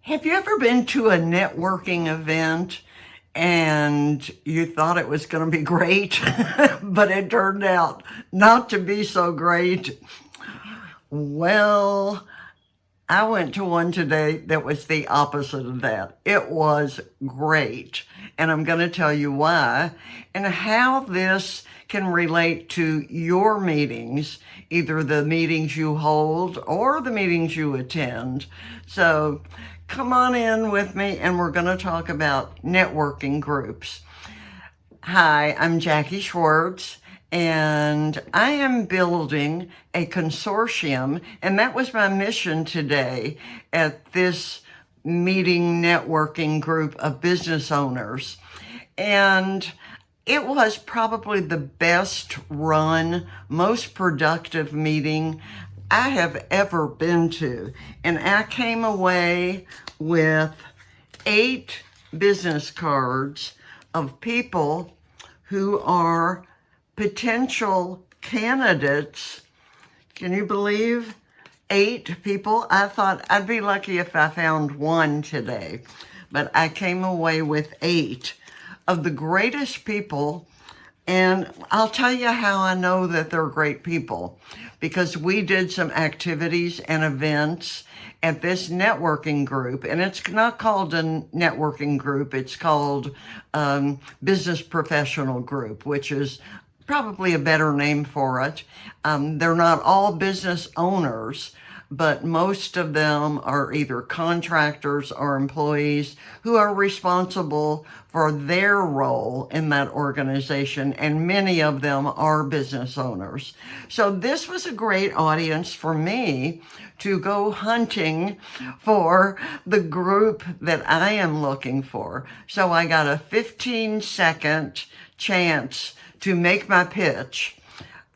Have you ever been to a networking event and you thought it was going to be great, but it turned out not to be so great? Well, I went to one today that was the opposite of that. It was great. And I'm going to tell you why and how this can relate to your meetings, either the meetings you hold or the meetings you attend. So come on in with me and we're going to talk about networking groups. Hi, I'm Jackie Schwartz, and I am building a consortium, and that was my mission today at this meeting networking group of business owners. And it was probably the best run, most productive meeting I have ever been to. And I came away with 8 business cards of people who are potential candidates. Can you believe 8 people? I thought I'd be lucky if I found one today, but I came away with 8 of the greatest people. And I'll tell you how I know that they're great people, because we did some activities and events at this networking group, and it's not called a networking group, it's called Business Professional Group, which is probably a better name for it. They're not all business owners, but most of them are either contractors or employees who are responsible for their role in that organization, and many of them are business owners. So this was a great audience for me to go hunting for the group that I am looking for. So I got a 15-second chance to make my pitch.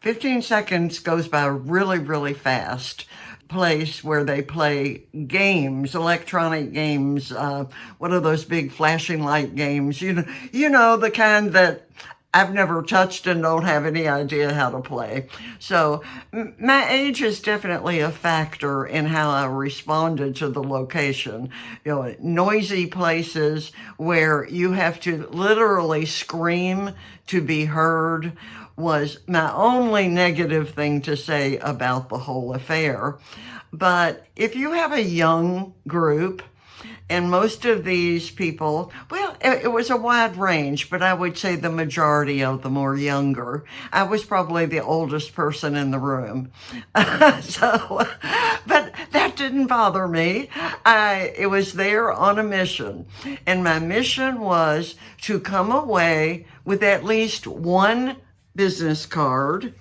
15 seconds goes by really, really fast. Place where they play games, electronic games. What are those big flashing light games? You know the kind that I've never touched and don't have any idea how to play. So my age is definitely a factor in how I responded to the location. Noisy places where you have to literally scream to be heard was my only negative thing to say about the whole affair. But if you have a young group, and most of these people, well, it was a wide range, but I would say the majority of them were younger. I was probably the oldest person in the room. But that didn't bother me. It was there on a mission. And my mission was to come away with at least one business card.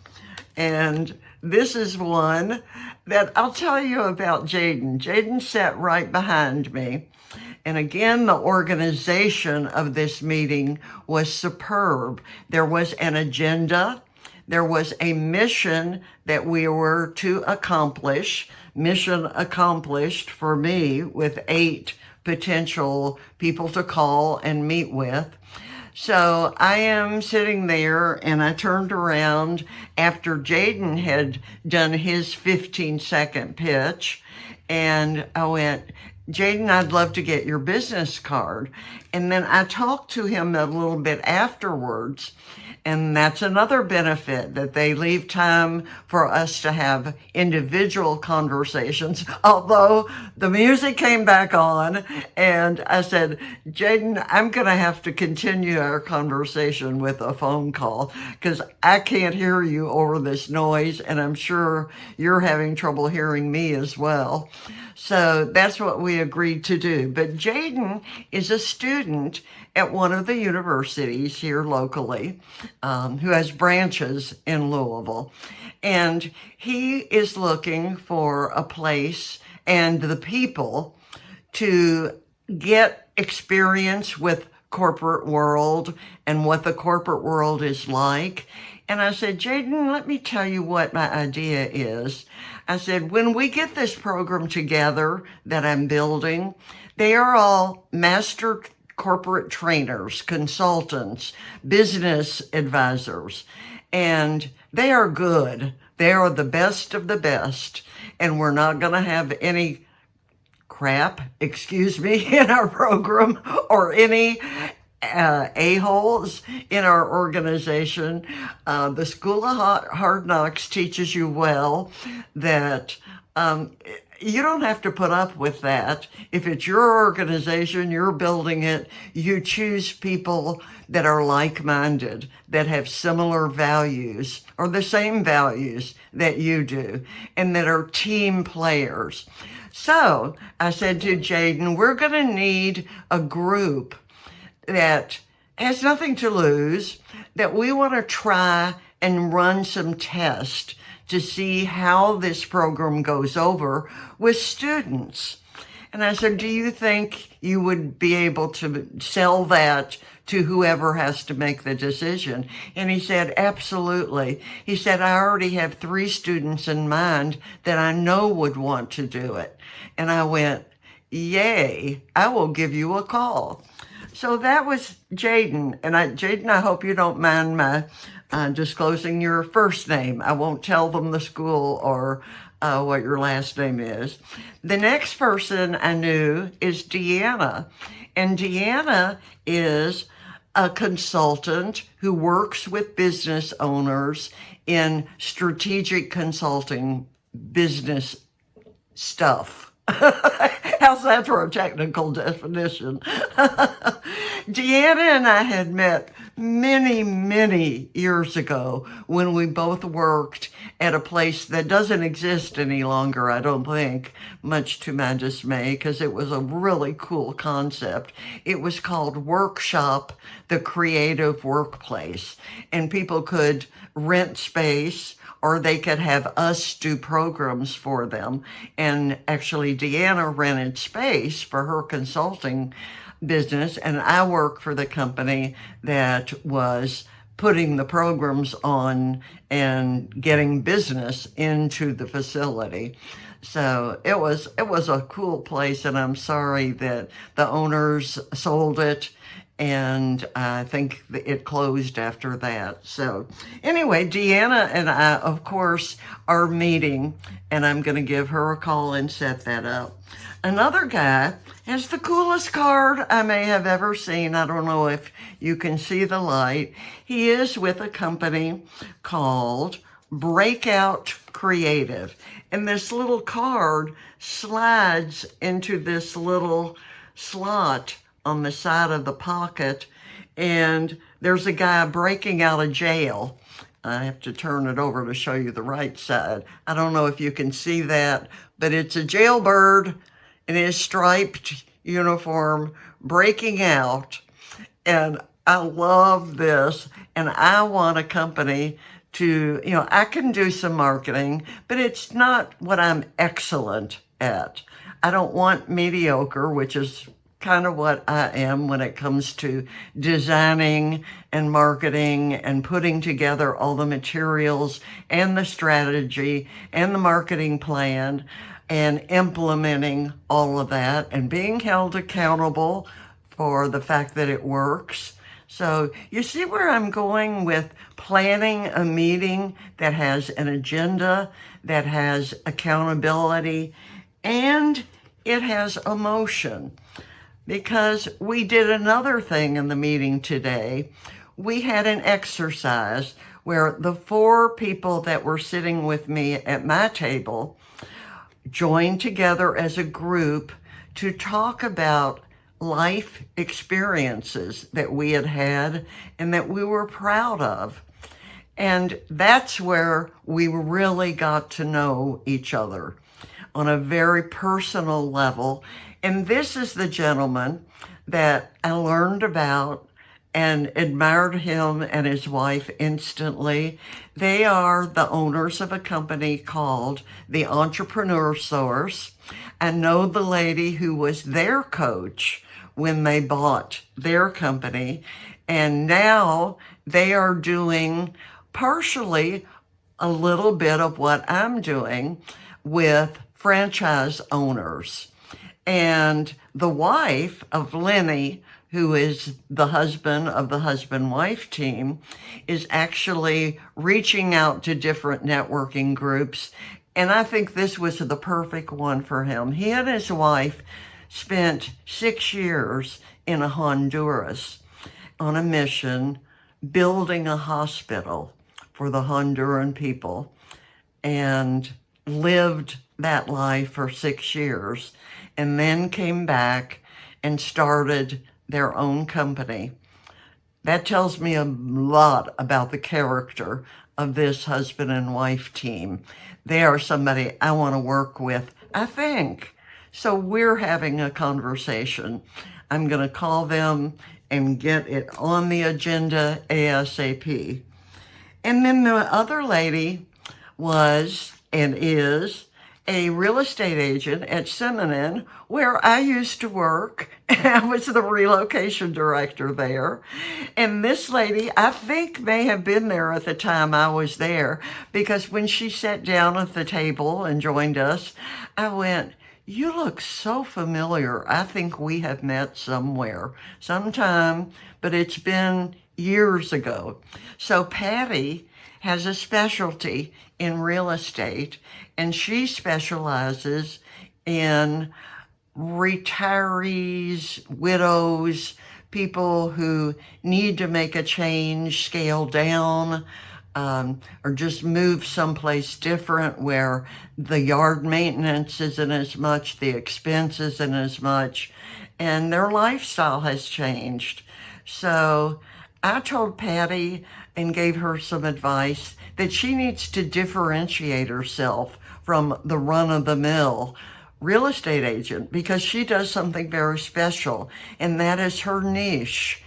And this is one that I'll tell you about. Jaden. Jaden sat right behind me. And again, the organization of this meeting was superb. There was an agenda. There was a mission that we were to accomplish. Mission accomplished for me with 8 potential people to call and meet with. So I am sitting there, and I turned around after Jaden had done his 15-second pitch, and I went, Jaden, I'd love to get your business card. And then I talked to him a little bit afterwards, and that's another benefit, that they leave time for us to have individual conversations. Although the music came back on, and I said, Jaden, I'm going to have to continue our conversation with a phone call, because I can't hear you over this noise, and I'm sure you're having trouble hearing me as well. So that's what we agreed to do. But Jaden is a student at one of the universities here locally, who has branches in Louisville. And he is looking for a place and the people to get experience with corporate world and what the corporate world is like. And I said, Jaden, let me tell you what my idea is. I said, when we get this program together that I'm building, they are all master corporate trainers, consultants, business advisors, and they are good. They are the best of the best, and we're not going to have any crap, excuse me, in our program or any a-holes in our organization. The School of Hard Knocks teaches you well that you don't have to put up with that. If it's your organization, you're building it, you choose people that are like-minded, that have similar values or the same values that you do, and that are team players. So I said to Jaden, we're going to need a group that has nothing to lose, that we want to try and run some tests to see how this program goes over with students. And I said, do you think you would be able to sell that to whoever has to make the decision? And he said, absolutely. He said, I already have 3 students in mind that I know would want to do it. And I went, yay, I will give you a call. So that was Jaden. And Jaden, I hope you don't mind my disclosing your first name. I won't tell them the school or what your last name is. The next person I knew is Deanna. And Deanna is a consultant who works with business owners in strategic consulting business stuff. How's that for a technical definition? Deanna and I had met many, many years ago when we both worked at a place that doesn't exist any longer, I don't think, much to my dismay, because it was a really cool concept. It was called Workshop, the Creative Workplace, and people could rent space or they could have us do programs for them. And actually, Deanna rented space for her consulting business, and I work for the company that was putting the programs on and getting business into the facility. So it was a cool place, and I'm sorry that the owners sold it, and I think it closed after that. So anyway, Deanna and I, of course, are meeting, and I'm going to give her a call and set that up. Another guy has the coolest card I may have ever seen. I don't know if you can see the light. He is with a company called Breakout Creative. And this little card slides into this little slot on the side of the pocket. And there's a guy breaking out of jail. I have to turn it over to show you the right side. I don't know if you can see that, but it's a jailbird in his striped uniform breaking out. And I love this. And I want a company to, I can do some marketing, but it's not what I'm excellent at. I don't want mediocre, which is kind of what I am when it comes to designing and marketing and putting together all the materials and the strategy and the marketing plan and implementing all of that and being held accountable for the fact that it works. So you see where I'm going with planning a meeting that has an agenda, that has accountability, and it has emotion. Because we did another thing in the meeting today. We had an exercise where the 4 people that were sitting with me at my table joined together as a group to talk about life experiences that we had had and that we were proud of. And that's where we really got to know each other on a very personal level. And this is the gentleman that I learned about and admired him and his wife instantly. They are the owners of a company called the Entrepreneur Source. I know the lady who was their coach when they bought their company. And now they are doing partially a little bit of what I'm doing with franchise owners. And the wife of Lenny, who is the husband of the husband-wife team, is actually reaching out to different networking groups And I think this was the perfect one for him. He and his wife spent 6 years in Honduras on a mission building a hospital for the Honduran people, and lived that life for 6 years, and then came back and started their own company. That tells me a lot about the character of this husband and wife team. They are somebody I want to work with, I think. So we're having a conversation. I'm going to call them and get it on the agenda ASAP. And then the other lady was and is a real estate agent at Simonin, where I used to work. I was the relocation director there. And this lady, I think, may have been there at the time I was there, because when she sat down at the table and joined us, I went, "You look so familiar. I think we have met somewhere, sometime, but it's been years ago." So Patty has a specialty in real estate, and she specializes in retirees, widows, people who need to make a change, scale down, or just move someplace different where the yard maintenance isn't as much, the expense isn't as much, and their lifestyle has changed. So I told Patty and gave her some advice that she needs to differentiate herself from the run-of-the-mill real estate agent, because she does something very special, and that is her niche.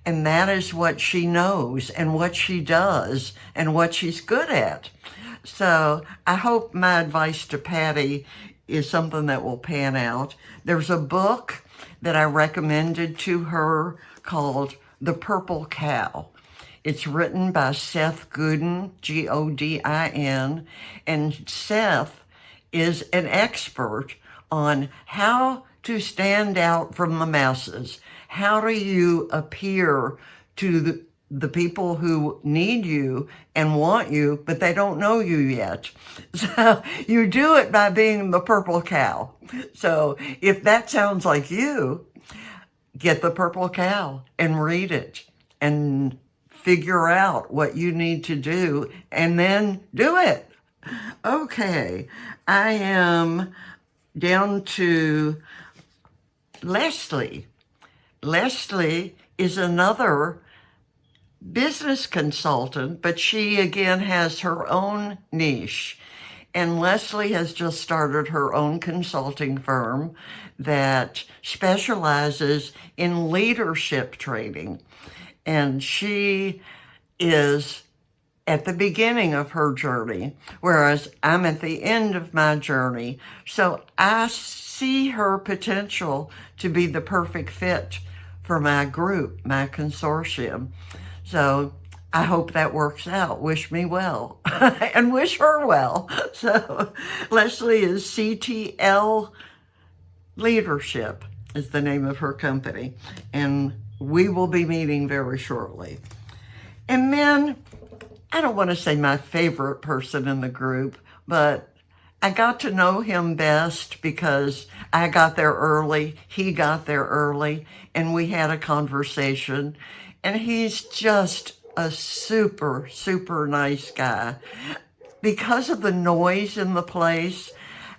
And that is what she knows and what she does and what she's good at. So I hope my advice to Patty is something that will pan out. There's a book that I recommended to her called The Purple Cow. It's written by Seth Godin, Godin, and Seth is an expert on how to stand out from the masses. How do you appear to the people who need you and want you, but they don't know you yet? So you do it by being the purple cow. So if that sounds like you, get the Purple Cow and read it and figure out what you need to do and then do it. Okay, I am down to Leslie. Leslie is another business consultant, but she again has her own niche. And Leslie has just started her own consulting firm that specializes in leadership training. And she is at the beginning of her journey, whereas I'm at the end of my journey. So I see her potential to be the perfect fit for my group, my consortium. So I hope that works out. Wish me well and wish her well. So Leslie is CTL Leadership is the name of her company. And we will be meeting very shortly. And then, I don't want to say my favorite person in the group, but I got to know him best because I got there early, he got there early, and we had a conversation. And he's just a super, super nice guy. Because of the noise in the place,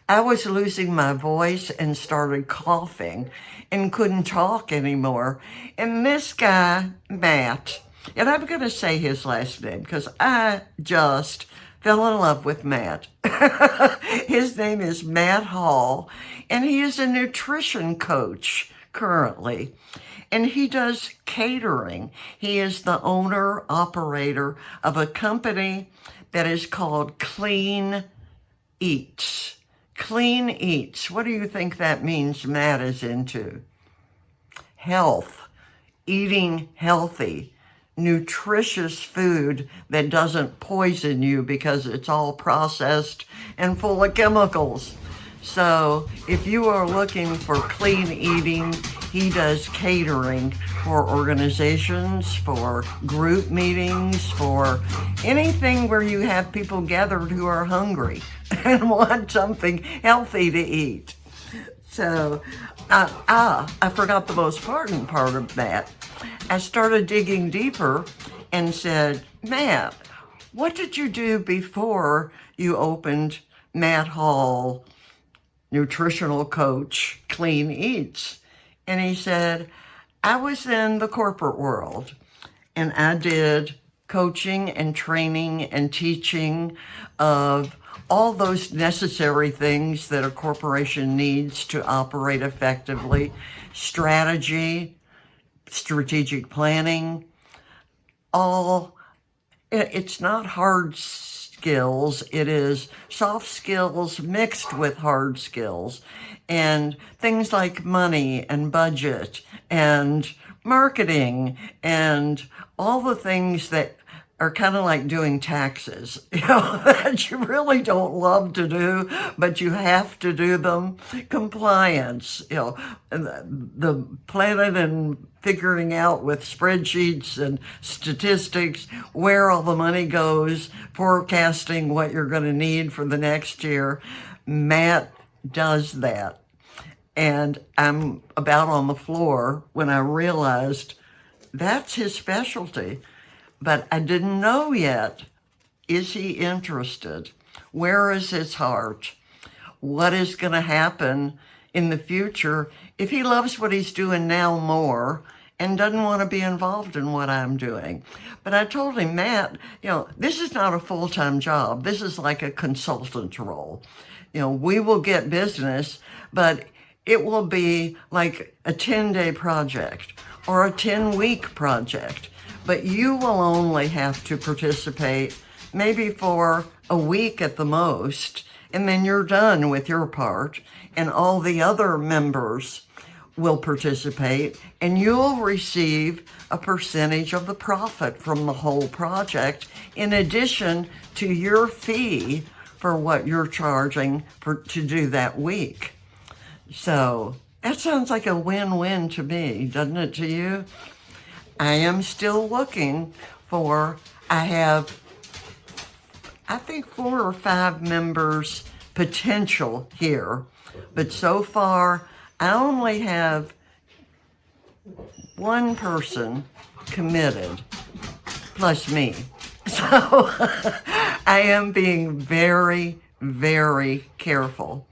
I was losing my voice and started coughing and couldn't talk anymore. And this guy, Matt, and I'm going to say his last name because I just fell in love with Matt. His name is Matt Hall, and he is a nutrition coach currently. And he does catering. He is the owner, operator of a company that is called Clean Eats. Clean Eats. What do you think that means Matt is into? Health. Eating healthy, nutritious food that doesn't poison you because it's all processed and full of chemicals. So if you are looking for clean eating, he does catering for organizations, for group meetings, for anything where you have people gathered who are hungry and want something healthy to eat. So, I forgot the most important part of that. I started digging deeper and said, Matt, what did you do before you opened Matt Hall, nutritional coach, Clean Eats? And he said, I was in the corporate world and I did coaching and training and teaching of all those necessary things that a corporation needs to operate effectively: strategy, strategic planning, all. It's not hard skills, it is soft skills mixed with hard skills, and things like money and budget and marketing and all the things that are kind of like doing taxes, that you really don't love to do, but you have to do them. Compliance, the planning and figuring out with spreadsheets and statistics where all the money goes, forecasting what you're going to need for the next year. Matt does that. And I'm about on the floor when I realized that's his specialty. But I didn't know yet. Is he interested? Where is his heart? What is going to happen in the future if he loves what he's doing now more and doesn't want to be involved in what I'm doing? But I told him, Matt, this is not a full-time job. This is like a consultant role. We will get business, but it will be like a 10-day project or a 10-week project. But you will only have to participate maybe for a week at the most, and then you're done with your part, and all the other members will participate, and you'll receive a percentage of the profit from the whole project, in addition to your fee for what you're charging to do that week. So that sounds like a win-win to me, doesn't it to you? I am still looking I have, I think, 4 or 5 members potential here, but so far I only have one person committed, plus me. So I am being very, very careful.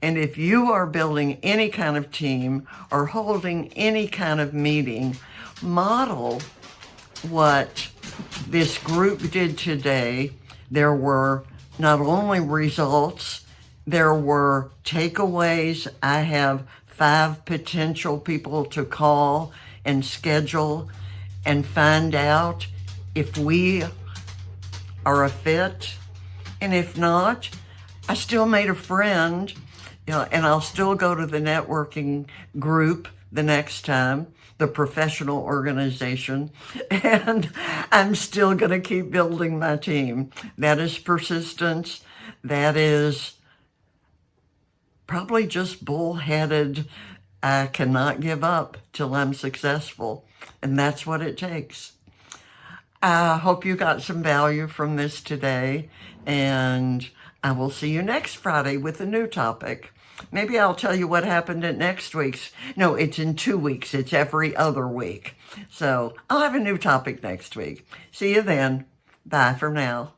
And if you are building any kind of team or holding any kind of meeting, model what this group did today. There were not only results, there were takeaways. I have 5 potential people to call and schedule and find out if we are a fit. And if not, I still made a friend, and I'll still go to the networking group the next time, the professional organization, and I'm still going to keep building my team. That is persistence. That is probably just bullheaded. I cannot give up till I'm successful, and that's what it takes. I hope you got some value from this today, and I will see you next Friday with a new topic. Maybe I'll tell you what happened at next week's. No, it's in 2 weeks. It's every other week. So I'll have a new topic next week. See you then. Bye for now.